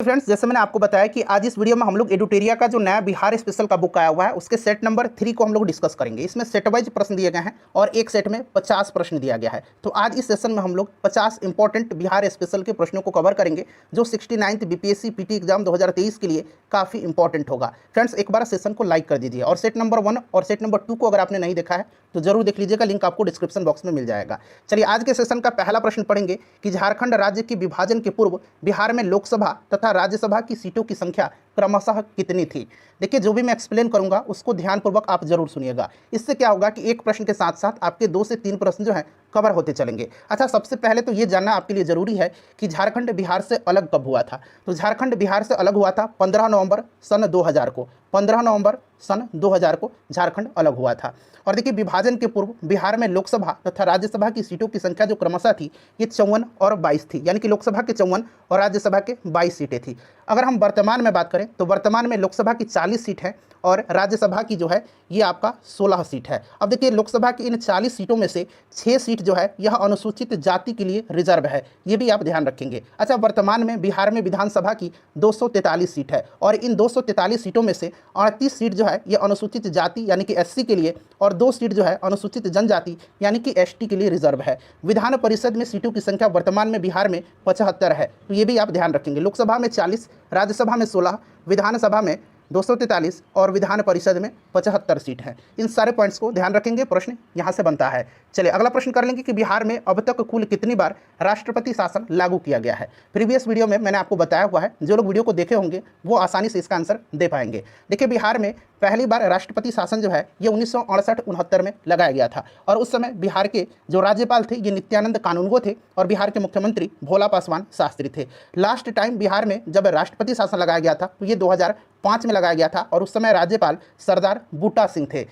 Friends, जैसे मैंने आपको बताया कि आज इस वीडियो में हम लोग एडुटेरिया का जो नया बिहार स्पेशल का बुक आया हुआ है उसके सेट नंबर 3 को हम लोग डिस्कस करेंगे। इसमें सेट वाइज प्रश्न दिए गए हैं और एक सेट में 50 प्रश्न दिया गया है। तो आज इस सेशन में हम लोग 50 इंपॉर्टेंट बिहार स्पेशल के प्रश्नों को कवर करेंगे जो 69th बीपीएससी पीटी एग्जाम 2023 के लिए काफ़ी इंपॉर्टेंट होगा। फ्रेंड्स, एक बार सेशन को लाइक कर दीजिए और सेट नंबर 1 और सेट नंबर 2 को अगर आपने नहीं देखा है तो जरूर देख लीजिएगा, लिंक आपको डिस्क्रिप्शन बॉक्स में मिल जाएगा। चलिए आज के सेशन का पहला प्रश्न पढ़ेंगे कि झारखंड राज्य के विभाजन के पूर्व बिहार में लोकसभा तथा राज्यसभा की सीटों की संख्या क्रमशः कितनी थी। देखिए, जो भी मैं एक्सप्लेन करूंगा उसको ध्यानपूर्वक आप जरूर सुनिएगा। इससे क्या होगा कि एक प्रश्न के साथ साथ आपके 2 से 3 प्रश्न जो है कवर होते चलेंगे। अच्छा, सबसे पहले तो ये जानना आपके लिए ज़रूरी है कि झारखंड बिहार से अलग कब हुआ था। तो झारखंड बिहार से अलग हुआ था 15 नवंबर सन 2000 को। 15 नवंबर सन 2000 को झारखंड अलग हुआ था। और देखिए, विभाजन के पूर्व बिहार में लोकसभा तथा राज्यसभा की सीटों की संख्या जो क्रमशः थी ये 54 और 22 थी, यानी कि लोकसभा के 54 और राज्यसभा के 22 सीटें थी। अगर हम वर्तमान में बात करें तो वर्तमान में लोकसभा की 40 सीट है और राज्यसभा की जो है ये आपका 16 सीट है। अब देखिए, लोकसभा की इन 40 सीटों में से 6 सीट जो है यह अनुसूचित जाति के लिए रिजर्व है, ये भी आप ध्यान रखेंगे। अच्छा, वर्तमान में बिहार में विधानसभा की 243 सीट है और इन 243 सीटों में से 38 सीट जो है ये अनुसूचित जाति यानी कि एससी के लिए और 2 सीट जो है अनुसूचित जनजाति यानी कि एसटी के लिए रिजर्व है। विधान परिषद में सीटों की संख्या वर्तमान में बिहार में 75 है, तो ये भी आप ध्यान रखेंगे। लोकसभा में 40, राज्यसभा में 16, विधानसभा में 243 और विधान परिषद में 75 सीट है। इन सारे पॉइंट्स को ध्यान रखेंगे, प्रश्न यहाँ से बनता है। चलिए अगला प्रश्न कर लेंगे कि बिहार में अब तक कुल कितनी बार राष्ट्रपति शासन लागू किया गया है। प्रीवियस वीडियो में मैंने आपको बताया हुआ है, जो लोग वीडियो को देखे होंगे वो आसानी से इसका आंसर दे पाएंगे। देखिए, बिहार में पहली बार राष्ट्रपति शासन जो है ये 1968-69 में लगाया गया था और उस समय बिहार के जो राज्यपाल थे ये नित्यानंद कानूनगो थे और बिहार के मुख्यमंत्री भोला पासवान शास्त्री थे। लास्ट टाइम बिहार में जब राष्ट्रपति शासन लगाया गया था तो ये 2005 में लगाया गया था और उस समय राज्यपाल सरदार बूटा सिंह थे।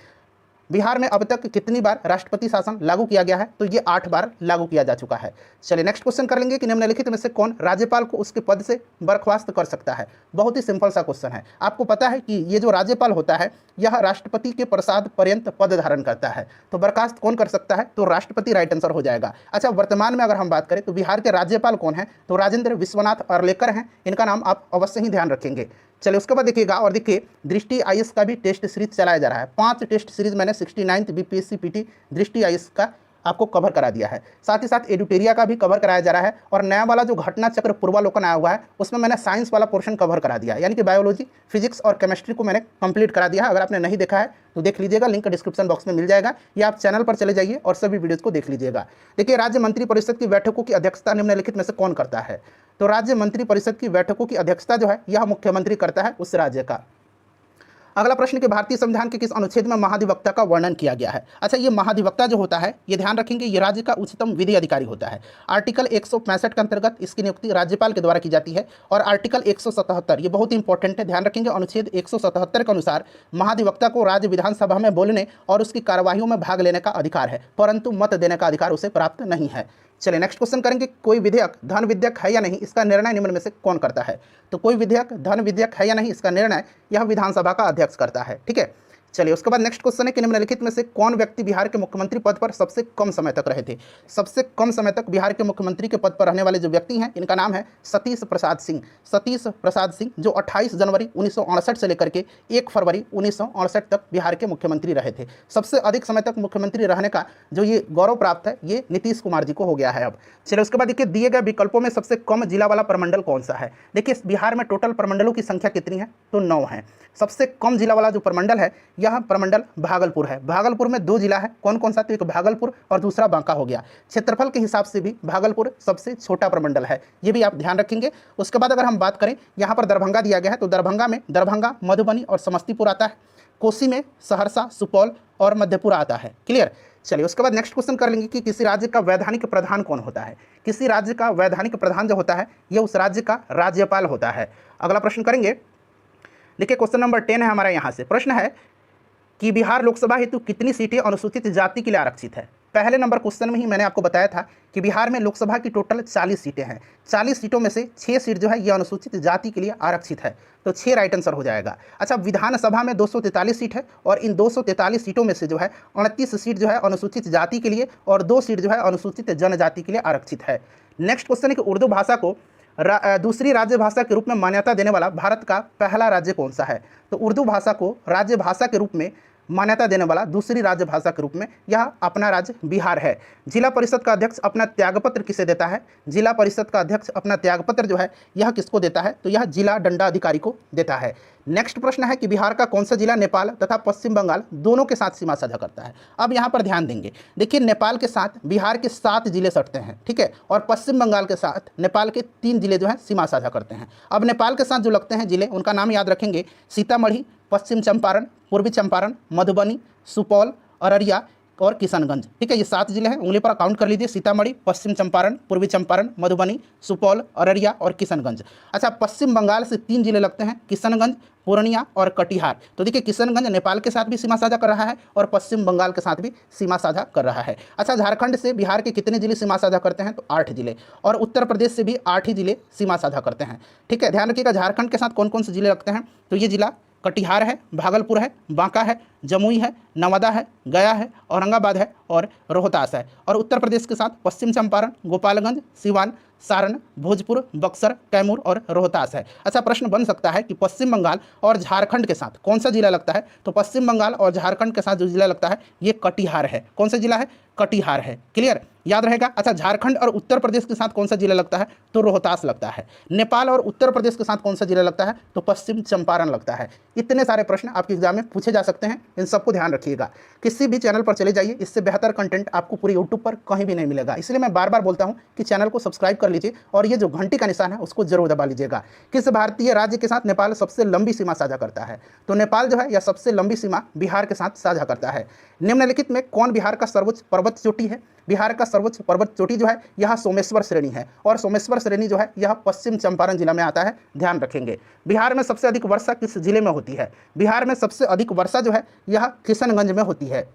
बिहार में अब तक कितनी बार राष्ट्रपति शासन लागू किया गया है, तो ये 8 बार लागू किया जा चुका है। चलिए नेक्स्ट क्वेश्चन कर लेंगे कि निम्नलिखित में से कौन राज्यपाल को उसके पद से बर्खास्त कर सकता है। बहुत ही सिंपल सा क्वेश्चन है। आपको पता है कि ये जो राज्यपाल होता है यह राष्ट्रपति के प्रसाद पर्यंत पद धारण करता है, तो बर्खास्त कौन कर सकता है, तो राष्ट्रपति राइट आंसर हो जाएगा। अच्छा, वर्तमान में अगर हम बात करें तो बिहार के राज्यपाल कौन है, तो राजेंद्र विश्वनाथ अर्लेकर हैं। इनका नाम आप अवश्य ही ध्यान रखेंगे। चलिए उसके बाद देखिएगा, और देखिए दृष्टि आईएएस का भी टेस्ट सीरीज चलाया जा रहा है। 5 टेस्ट सीरीज मैंने 69th बीपीएससी पीटी दृष्टि आईएएस का आपको कवर करा दिया है। साथ ही साथ एडुटेरिया का भी कवर कराया जा रहा है और नया वाला जो घटना चक्र पूर्वालोकन आया हुआ है उसमें मैंने साइंस वाला पोर्शन कवर करा दिया है, यानी कि बायोलॉजी, फिजिक्स और केमिस्ट्री को मैंने कंप्लीट करा दिया है। अगर आपने नहीं देखा है तो देख लीजिएगा, लिंक डिस्क्रिप्शन बॉक्स में मिल जाएगा, या आप चैनल पर चले जाइए और सभी वीडियोज़ को देख लीजिएगा। देखिए, राज्य मंत्रिपरिषद की बैठकों की अध्यक्षता निम्नलिखित में से कौन करता है, तो राज्य मंत्रिपरिषद की बैठकों की अध्यक्षता जो है यह मुख्यमंत्री करता है उस राज्य का। अगला प्रश्न कि भारतीय संविधान के किस अनुच्छेद में महाधिवक्ता का वर्णन किया गया है। अच्छा, ये महाधिवक्ता जो होता है ये ध्यान रखेंगे ये राज्य का उच्चतम विधि अधिकारी होता है। आर्टिकल 165 के अंतर्गत इसकी नियुक्ति राज्यपाल के द्वारा की जाती है और आर्टिकल 177 ये बहुत इंपॉर्टेंट है, ध्यान रखेंगे, अनुच्छेद 177 के अनुसार महाधिवक्ता को राज्य विधानसभा में बोलने और उसकी कार्यवाहियों में भाग लेने का अधिकार है, परंतु मत देने का अधिकार उसे प्राप्त नहीं है। चलिए नेक्स्ट क्वेश्चन करेंगे, कोई विधेयक धन विधेयक है या नहीं, इसका निर्णय निम्न में से कौन करता है। तो कोई विधेयक धन विधेयक है या नहीं, इसका निर्णय यह विधानसभा का अध्यक्ष करता है। ठीक है, चलिए उसके बाद नेक्स्ट क्वेश्चन है कि निम्नलिखित में से कौन व्यक्ति बिहार के मुख्यमंत्री पद पर सबसे कम समय तक रहे थे। सबसे कम समय तक बिहार के मुख्यमंत्री के पद पर रहने वाले जो व्यक्ति हैं इनका नाम है सतीश प्रसाद सिंह। सतीश प्रसाद सिंह जो 28 जनवरी 1968 से लेकर के 1 फरवरी 1968 तक बिहार के मुख्यमंत्री रहे थे। सबसे अधिक समय तक मुख्यमंत्री रहने का जो ये गौरव प्राप्त है ये नीतीश कुमार जी को हो गया है। अब चलिए उसके बाद देखिए, दिए गए विकल्पों में सबसे कम जिला वाला प्रमंडल कौन सा है। देखिए, बिहार में टोटल प्रमंडलों की संख्या कितनी है, तो 9 है। सबसे कम जिला वाला जो प्रमंडल है यह प्रमंडल भागलपुर है। भागलपुर में 2 जिला है, कौन कौन सा, तो एक भागलपुर और दूसरा बांका हो गया। क्षेत्रफल के हिसाब से भी भागलपुर सबसे छोटा प्रमंडल है, ये भी आप ध्यान रखेंगे। उसके बाद अगर हम बात करें, यहाँ पर दरभंगा दिया गया है, तो दरभंगा में दरभंगा, मधुबनी और समस्तीपुर आता है। कोसी में सहरसा, सुपौल और मधेपुरा आता है। क्लियर। चलिए उसके बाद नेक्स्ट क्वेश्चन कर लेंगे कि किसी राज्य का वैधानिक प्रधान कौन होता है। किसी राज्य का वैधानिक प्रधान जो होता है यह उस राज्य का राज्यपाल होता है। अगला प्रश्न करेंगे, देखिए क्वेश्चन नंबर 10 है हमारा। यहाँ से प्रश्न है कि बिहार लोकसभा हेतु कितनी सीटें अनुसूचित जाति के लिए आरक्षित है। पहले नंबर क्वेश्चन में ही मैंने आपको बताया था कि बिहार में लोकसभा की टोटल 40 सीटें हैं। 40 सीटों में से 6 सीट जो है ये अनुसूचित जाति के लिए आरक्षित है, तो 6 राइट आंसर हो जाएगा। अच्छा, विधानसभा में 243 सीट है और इन 243 सीटों में से जो है 29 सीट जो है अनुसूचित जाति के लिए और 2 सीट जो है अनुसूचित जनजाति के लिए आरक्षित है। नेक्स्ट क्वेश्चन है कि उर्दू भाषा को दूसरी राज्य भाषा के रूप में मान्यता देने वाला भारत का पहला राज्य कौन सा है? तो उर्दू भाषा को राज्य भाषा के रूप में मान्यता देने वाला दूसरी राज्य भाषा के रूप में यह अपना राज्य बिहार है। जिला परिषद का अध्यक्ष अपना त्यागपत्र किसे देता है? जिला परिषद का अध्यक्ष अपना त्यागपत्र जो है यह किसको देता है? तो यह जिला दंडाधिकारी को देता है। नेक्स्ट प्रश्न है कि बिहार का कौन सा जिला नेपाल तथा पश्चिम बंगाल दोनों के साथ सीमा साझा करता है? अब यहाँ पर ध्यान देंगे, देखिए नेपाल के साथ बिहार के 7 जिले सटते हैं, ठीक है, और पश्चिम बंगाल के साथ नेपाल के 3 जिले जो हैं सीमा साझा करते हैं। अब नेपाल के साथ जो लगते हैं जिले, उनका नाम याद रखेंगे, सीतामढ़ी, पश्चिम चंपारण, पूर्वी चंपारण, मधुबनी, सुपौल, अररिया और किशनगंज, ठीक है, ये 7 जिले हैं, उंगली पर काउंट कर लीजिए, सीतामढ़ी, पश्चिम चंपारण, पूर्वी चंपारण, मधुबनी, सुपौल, अररिया और किशनगंज। अच्छा, पश्चिम बंगाल से 3 जिले लगते हैं, किशनगंज, पूर्णिया और कटिहार। तो देखिए किशनगंज नेपाल के साथ भी सीमा साझा कर रहा है और पश्चिम बंगाल के साथ भी सीमा साझा कर रहा है। अच्छा, झारखंड से बिहार के कितने जिले सीमा साझा करते हैं? तो 8 जिले, और उत्तर प्रदेश से भी 8 ही जिले सीमा साझा करते हैं, ठीक है। ध्यान रखिएगा झारखंड के साथ कौन कौन से जिले लगते हैं? तो ये जिला कटिहार है, भागलपुर है, बांका है, जमुई है, नवादा है, गया है, औरंगाबाद है और रोहतास है। और उत्तर प्रदेश के साथ पश्चिम चंपारण, गोपालगंज, सिवान, सारण, भोजपुर, बक्सर, कैमूर और रोहतास है। अच्छा, प्रश्न बन सकता है कि पश्चिम बंगाल और झारखंड के साथ कौन सा जिला लगता है? तो पश्चिम बंगाल और झारखंड के साथ जो जिला लगता है ये कटिहार है। कौन सा जिला है? कटिहार है। क्लियर, याद रहेगा। अच्छा, झारखंड और उत्तर प्रदेश के साथ कौन सा जिला लगता है? तो रोहतास लगता है। नेपाल और उत्तर प्रदेश के साथ कौन सा जिला लगता है? तो पश्चिम चंपारण लगता है। इतने सारे प्रश्न आपके एग्जाम में पूछे जा सकते हैं, इन सबको ध्यान रखिएगा। किसी भी चैनल पर चले जाइए, इससे बेहतर कंटेंट आपको पूरी यूट्यूब पर कहीं भी नहीं मिलेगा। इसलिए मैं बार बार बोलता हूं कि चैनल को सब्सक्राइब कर लीजिए और ये जो घंटी का निशान है उसको जरूर दबा लीजिएगा। किस भारतीय राज्य के साथ नेपाल सबसे लंबी सीमा साझा करता है? तो नेपाल जो है यह सबसे लंबी सीमा बिहार के साथ साझा करता है। निम्नलिखित में कौन बिहार का सर्वोच्च पर्वत चोटी है? बिहार का सर्वोच्च पर्वत चोटी जो है यह सोमेश्वर श्रेणी है, और सोमेश्वर श्रेणी जो है यह पश्चिम चंपारण जिला में आता है, ध्यान रखेंगे। बिहार में सबसे अधिक वर्षा किस जिले में होती है? बिहार में सबसे अधिक वर्षा जो है यह किशनगंज में होती है।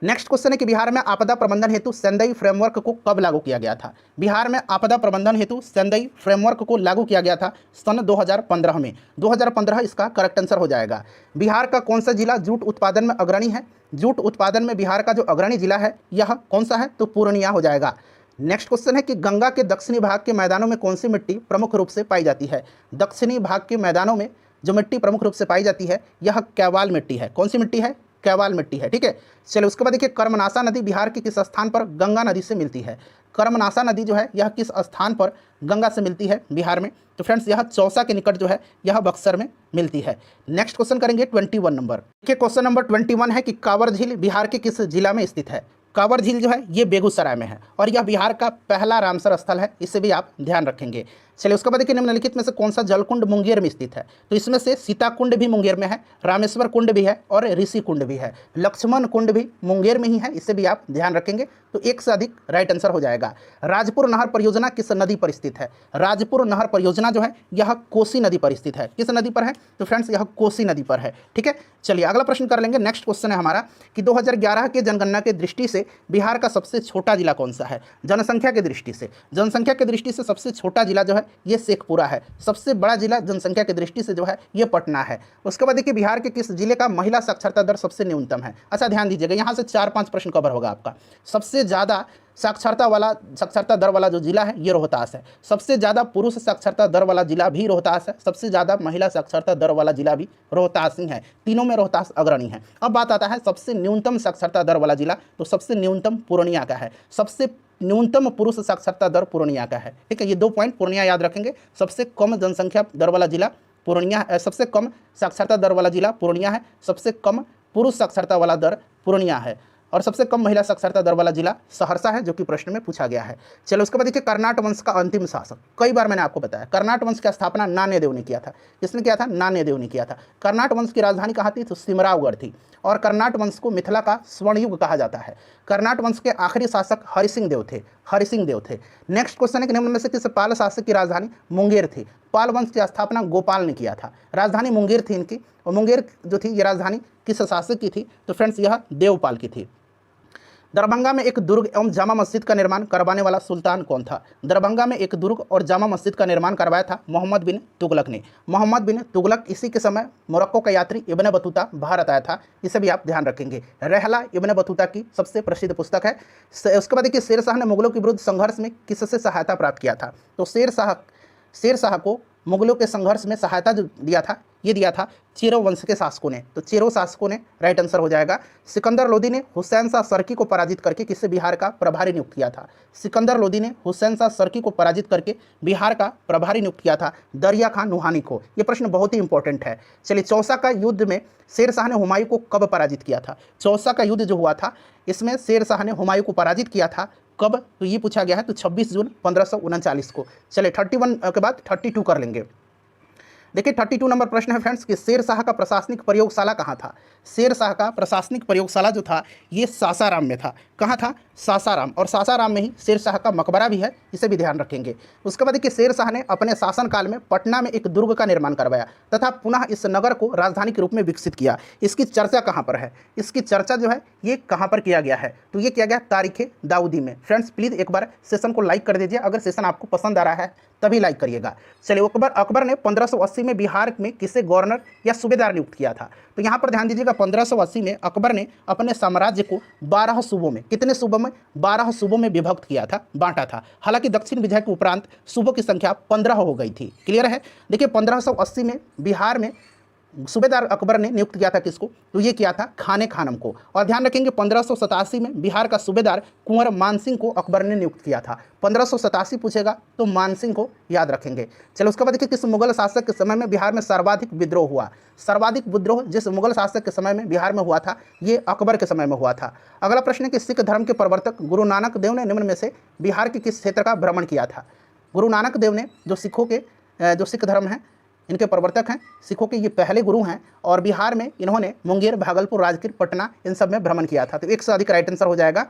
नेक्स्ट क्वेश्चन है कि बिहार में आपदा प्रबंधन हेतु सेंदई फ्रेमवर्क को कब लागू किया गया था? बिहार में आपदा प्रबंधन हेतु सेंदई फ्रेमवर्क को लागू किया गया था सन 2015 में। 2015 इसका करेक्ट आंसर हो जाएगा। बिहार का कौन सा जिला जूट उत्पादन में अग्रणी है? जूट उत्पादन में बिहार का जो अग्रणी जिला है यह कौन सा है? तो पूर्णिया हो जाएगा। नेक्स्ट क्वेश्चन है कि गंगा के दक्षिणी भाग के मैदानों में कौन सी मिट्टी प्रमुख रूप से पाई जाती है? दक्षिणी भाग के मैदानों में जो मिट्टी प्रमुख रूप से पाई जाती है यह कैवाल मिट्टी है। कौन सी मिट्टी है? कैवाल मिट्टी है, ठीक है। चलिए उसके बाद देखिए, कर्मनाशा नदी बिहार के किस स्थान पर गंगा नदी से मिलती है? कर्मनाशा नदी जो है यह किस स्थान पर गंगा से मिलती है बिहार में? तो फ्रेंड्स यह चौसा के निकट जो है यह बक्सर में मिलती है। नेक्स्ट क्वेश्चन करेंगे 21 नंबर। देखिए क्वेश्चन नंबर 21 है कि कांवर झील बिहार के किस जिला में स्थित है? कांवर झील जो है ये बेगूसराय में है और यह बिहार का पहला रामसर स्थल है, इसे भी आप ध्यान रखेंगे। चलिए उसके बाद देखिए, निम्नलिखित में से कौन सा जलकुंड मुंगेर में स्थित है? तो इसमें से सीता कुंड भी मुंगेर में है, रामेश्वर कुंड भी है और ऋषि कुंड भी है। लक्ष्मण कुंड भी मुंगेर में ही है, इसे भी आप ध्यान रखेंगे। तो एक से अधिक राइट आंसर हो जाएगा। राजपुर नहर परियोजना किस नदी पर स्थित है? राजपुर नहर परियोजना जो है यह कोसी नदी पर स्थित है। किस नदी पर है? तो फ्रेंड्स यह कोसी नदी पर है, ठीक है। चलिए अगला प्रश्न कर लेंगे। नेक्स्ट क्वेश्चन है हमारा कि 2011 के जनगणना के दृष्टि से बिहार का सबसे छोटा जिला कौन सा है? जनसंख्या के दृष्टि से, जनसंख्या के दृष्टि से सबसे छोटा जिला जो है ये शेखपुरा है। सबसे बड़ा जिला जनसंख्या की दृष्टि से जो है ये पटना है। उसके बाद देखिए, बिहार के किस जिले का महिला साक्षरता दर सबसे न्यूनतम है? अच्छा ध्यान दीजिएगा, यहाँ से 4-5 प्रश्न कवर होगा आपका। सबसे ज़्यादा साक्षरता दर वाला जो जिला है ये रोहतास है। सबसे ज़्यादा पुरुष साक्षरता दर वाला जिला भी रोहतास है। सबसे ज़्यादा महिला साक्षरता दर वाला जिला भी रोहतास ही है। तीनों में रोहतास अग्रणी है। अब बात आता है सबसे न्यूनतम साक्षरता दर वाला जिला, तो सबसे न्यूनतम पूर्णिया का है। सबसे न्यूनतम पुरुष साक्षरता दर पूर्णिया का है, ठीक है। ये 2 पॉइंट पूर्णिया याद रखेंगे। सबसे कम जनसंख्या दर वाला जिला पूर्णिया है, सबसे कम साक्षरता दर वाला जिला पूर्णिया है, सबसे कम पुरुष साक्षरता वाला दर पूर्णिया है, और सबसे कम महिला साक्षरता दर वाला जिला सहरसा है, जो कि प्रश्न में पूछा गया है। चलो उसके बाद देखिए, कर्नाट वंश का अंतिम शासक, कई बार मैंने आपको बताया, कर्नाट वंश की स्थापना नान्यदेव ने किया था। किसने किया था? नान्यदेव ने किया था। कर्नाट वंश की राजधानी कहाँ थी? तो सिमरावगढ़ थी। और कर्नाट वंश को मिथिला का स्वर्ण युग कहा जाता है। कर्नाट वंश के आखिरी शासक हरिसिंह देव थे, हरिसिंह देव थे। नेक्स्ट क्वेश्चन है कि निम्न में से किस पाल शासक की राजधानी मुंगेर थी? पाल वंश की स्थापना गोपाल ने किया था। राजधानी मुंगेर थी इनकी, और मुंगेर जो थी ये राजधानी किस शासक की थी? तो फ्रेंड्स यह देवपाल की थी। दरभंगा में एक दुर्ग एवं जामा मस्जिद का निर्माण करवाने वाला सुल्तान कौन था? दरभंगा में एक दुर्ग और जामा मस्जिद का निर्माण करवाया था मोहम्मद बिन तुगलक ने। मोहम्मद बिन तुगलक, इसी के समय मोरक्को का यात्री इब्न बतूता भारत आया था, इसे भी आप ध्यान रखेंगे। रहला इब्न बतूता की सबसे प्रसिद्ध पुस्तक है। उसके बाद देखिए, शेर शाह ने मुगलों के विरुद्ध संघर्ष में किससे सहायता प्राप्त किया था? तो शेर शाह शेर शाह को मुगलों के संघर्ष में सहायता जो दिया था, ये दिया था चेरो वंश के शासकों ने, तो चेरो शासकों ने राइट आंसर हो जाएगा। सिकंदर लोदी ने हुसैन शाह सरकी को पराजित करके किसे बिहार का प्रभारी नियुक्त किया था? सिकंदर लोदी ने हुसैन शाह सरकी को पराजित करके बिहार का प्रभारी नियुक्त किया था दरिया खान नुहानी को। ये प्रश्न बहुत ही इंपॉर्टेंट है। चलिए, चौसा का युद्ध में शेर शाह ने हुमायूं को कब पराजित किया था? चौसा का युद्ध जो हुआ था इसमें शेर शाह ने हुमायूं को पराजित किया था कब? तो ये पूछा गया है, तो 26 जून 1539 को। चलिए 31 के बाद 32 कर लेंगे। देखिए 32 नंबर प्रश्न है फ्रेंड्स कि शेर शाह का प्रशासनिक प्रयोगशाला कहाँ था? शेर शाह का प्रशासनिक प्रयोगशाला जो था ये सासाराम में था। कहाँ था? सासाराम। और सासाराम में ही शेर शाह का मकबरा भी है, इसे भी ध्यान रखेंगे। उसके बाद देखिए शेर शाह ने अपने शासनकाल में पटना में एक दुर्ग का निर्माण करवाया तथा पुनः इस नगर को राजधानी के रूप में विकसित किया। इसकी चर्चा कहाँ पर है? इसकी चर्चा जो है ये कहाँ पर किया गया है? तो ये किया गया तारीख़ दाऊदी में। फ्रेंड्स प्लीज़ एक बार सेशन को लाइक कर दीजिए, अगर सेशन आपको पसंद आ रहा है तभी लाइक करिएगा। चलिए, अकबर ने 1580 में बिहार में किसे गवर्नर या सूबेदार नियुक्त किया था? तो यहाँ पर ध्यान दीजिएगा 1580 में अकबर ने अपने साम्राज्य को 12 सूबों में, कितने सूबों में? 12 सूबों में विभक्त किया था, बांटा था। हालांकि दक्षिण विजय के उपरांत सूबों की संख्या 15 हो गई थी। क्लियर है? देखिए 1580 में बिहार में सूबेदार अकबर ने नियुक्त किया था किसको? तो ये किया था खाने खानम को। और ध्यान रखेंगे 1587 में बिहार का सूबेदार कुंवर मानसिंह को अकबर ने नियुक्त किया था। 1587 पूछेगा तो मानसिंह को याद रखेंगे। चलो उसके बाद देखिए किस मुगल शासक के समय में बिहार में सर्वाधिक विद्रोह हुआ? सर्वाधिक विद्रोह जिस मुगल शासक के समय में बिहार में हुआ था ये अकबर के समय में हुआ था। अगला प्रश्न है कि सिख धर्म के प्रवर्तक गुरु नानक देव ने निम्न में से बिहार के किस क्षेत्र का भ्रमण किया था? गुरु नानक देव ने जो सिख धर्म है इनके प्रवर्तक हैं, सिखों के ये पहले गुरु हैं और बिहार में इन्होंने मुंगेर, भागलपुर, राजगीर, पटना इन सब में भ्रमण किया था। तो एक से अधिक राइट आंसर हो जाएगा।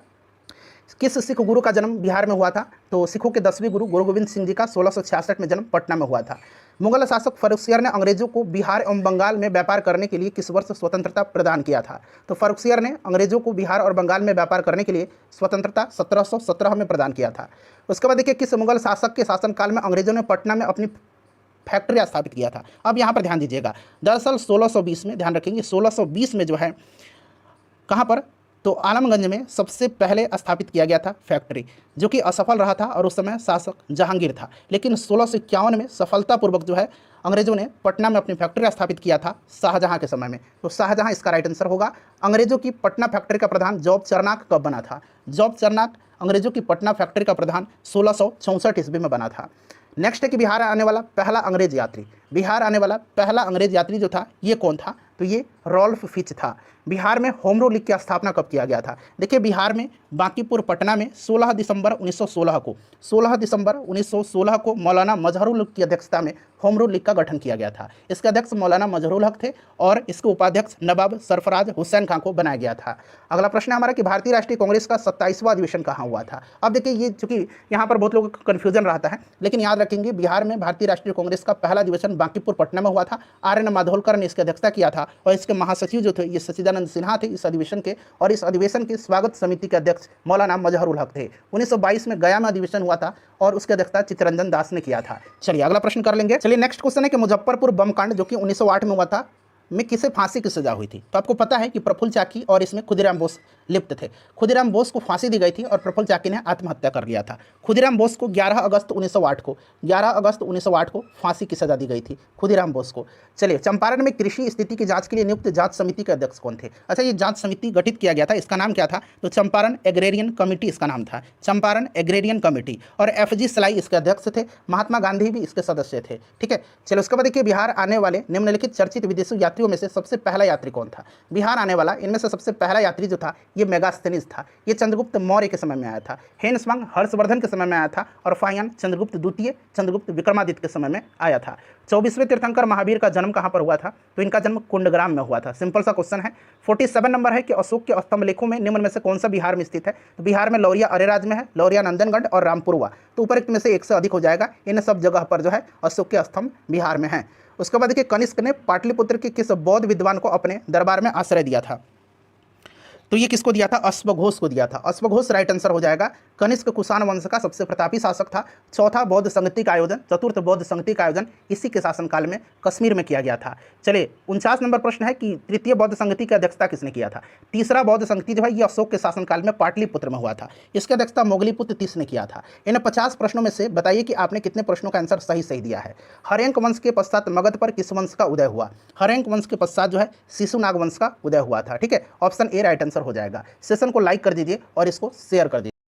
किस सिख गुरु का जन्म बिहार में हुआ था? तो सिखों के 10वें गुरु गुरु गोविंद सिंह जी का 1666 में जन्म पटना में हुआ था। मुगल शासक फर्रुखसियर ने अंग्रेजों को बिहार एवं बंगाल में व्यापार करने के लिए किस वर्ष स्वतंत्रता प्रदान किया था? तो फर्रुखसियर ने अंग्रेजों को बिहार और बंगाल में व्यापार करने के लिए स्वतंत्रता 1717 में प्रदान किया था। उसके बाद देखिए किस मुगल शासक के शासनकाल में अंग्रेजों ने पटना में अपनी फैक्ट्री स्थापित किया था? अब यहाँ पर ध्यान दीजिएगा, दरअसल 1620 में, ध्यान रखेंगे 1620 में जो है कहाँ पर? तो आलमगंज में सबसे पहले स्थापित किया गया था फैक्ट्री, जो कि असफल रहा था और उस समय शासक जहांगीर था। लेकिन 1651 में सफलतापूर्वक जो है अंग्रेजों ने पटना में अपनी फैक्ट्री स्थापित किया था शाहजहां के समय में। तो शाहजहां इसका राइट आंसर होगा। अंग्रेजों की पटना फैक्ट्री का प्रधान जॉब चरनाक कब बना था? जॉब चरनाक अंग्रेजों की पटना फैक्ट्री का प्रधान 1664 ईस्वी में बना था। नेक्स्ट है कि बिहार आने वाला पहला अंग्रेज यात्री, बिहार आने वाला पहला अंग्रेज यात्री जो था ये कौन था? तो ये रॉल्फ फिच था। बिहार में होम रूल लीग की स्थापना कब किया गया था? देखिए बिहार में बांकीपुर पटना में 16 दिसंबर 1916 को मौलाना मजहरुल हक की अध्यक्षता में होम रूल लीग का गठन किया गया था। इसके अध्यक्ष मौलाना मजहरुल हक थे और इसके उपाध्यक्ष नवाब सरफराज हुसैन खां को बनाया गया था। अगला प्रश्न है हमारा कि भारतीय राष्ट्रीय कांग्रेस का 27वां अधिवेशन कहाँ हुआ था? अब देखिए ये चूंकि यहाँ पर बहुत लोगों का कन्फ्यूजन रहता है, लेकिन याद रखेंगे बिहार में भारतीय राष्ट्रीय कांग्रेस का पहला अधिवेशन बांकीपुर पटना में हुआ था। आर्यन माधोलकर ने इसकी अध्यक्षता किया था और इसके महासचिव जो थे ये सच्चिदानंद सिन्हा थे इस अधिवेशन के, और इस अधिवेशन के स्वागत समिति के अध्यक्ष मौलाना मजहरुल हक थे। 1922 में गया में अधिवेशन हुआ था और उसकी अध्यक्षता चित्तरंजन दास ने किया था। चलिए अगला प्रश्न कर लेंगे। चलिए नेक्स्ट क्वेश्चन है कि मुजफ्फरपुर बम कांड जो कि 1908 में हुआ था में किसे फांसी की सजा हुई थी? तो आपको पता है कि प्रफुल्ल चाकी और इसमें खुदीराम बोस लिप्त थे। खुदीराम बोस को फांसी दी गई थी और प्रफुल्ल चाकी ने आत्महत्या कर लिया था। खुदीराम बोस को 11 अगस्त 1908 को फांसी की सजा दी गई थी खुदीराम बोस को। चलिए चंपारण में कृषि स्थिति की जांच के लिए नियुक्त जांच समिति के अध्यक्ष कौन थे? अच्छा, ये जांच समिति गठित किया गया था, इसका नाम क्या था? तो चंपारण एग्रेरियन कमेटी इसका नाम था, चंपारण एग्रेरियन कमेटी। और FG सलाई इसके अध्यक्ष थे, महात्मा गांधी भी इसके सदस्य थे। ठीक है, चलिए उसके बाद देखिए बिहार आने वाले निम्नलिखित चर्चित विदेशी यात्रियों में से सबसे पहला यात्री कौन था? बिहार आने वाला इनमें से सबसे पहला यात्री जो था ये मेगास्थनीज था। ये चंद्रगुप्त मौर्य के समय में आया था, हेनस्वांग हर्षवर्धन के समय में आया था और फाहियान चंद्रगुप्त द्वितीय, चंद्रगुप्त विक्रमादित्य के समय में आया था। 24वें तीर्थंकर महावीर का जन्म कहाँ पर हुआ था? तो इनका जन्म कुंडग्राम में हुआ था। सिंपल सा क्वेश्चन है। 47 नंबर है कि अशोक के स्तंभ लेखों में निम्न में से कौन सा बिहार में स्थित है? तो बिहार में लौरिया अरेराज में है, लौरिया नंदनगढ़ और रामपुरवा। तो ऊपर में से एक से अधिक हो जाएगा। इन सब जगह पर जो है अशोक के स्तंभ बिहार में है। उसके बाद देखिए कनिष्क ने पाटलिपुत्र के किस बौद्ध विद्वान को अपने दरबार में आश्रय दिया था? तो ये किसको दिया था? अश्वघोष को दिया था। अश्वघोष राइट आंसर हो जाएगा। कनिष्क कुषाण वंश का सबसे प्रतापी शासक था। चौथा बौद्ध संगति का आयोजन, चतुर्थ बौद्ध संगति का आयोजन इसी के शासनकाल में कश्मीर में किया गया था। चलिए 49 नंबर प्रश्न है कि तृतीय बौद्ध संगति की अध्यक्षता किसने किया था? तीसरा बौद्ध संगति जो है ये अशोक के शासनकाल में पाटलिपुत्र में हुआ था। इसकी अध्यक्षता मोगलीपुत्र तीस ने किया था। इन 50 प्रश्नों में से बताइए कि आपने कितने प्रश्नों का आंसर सही दिया है। हर्यंक वंश के पश्चात मगध पर किस वंश का उदय हुआ? हर्यंक वंश के पश्चात जो है शिशुनाग वंश का उदय हुआ था। ठीक है, ऑप्शन ए राइट आंसर हो जाएगा। सेशन को लाइक कर दीजिए और इसको शेयर कर दीजिए।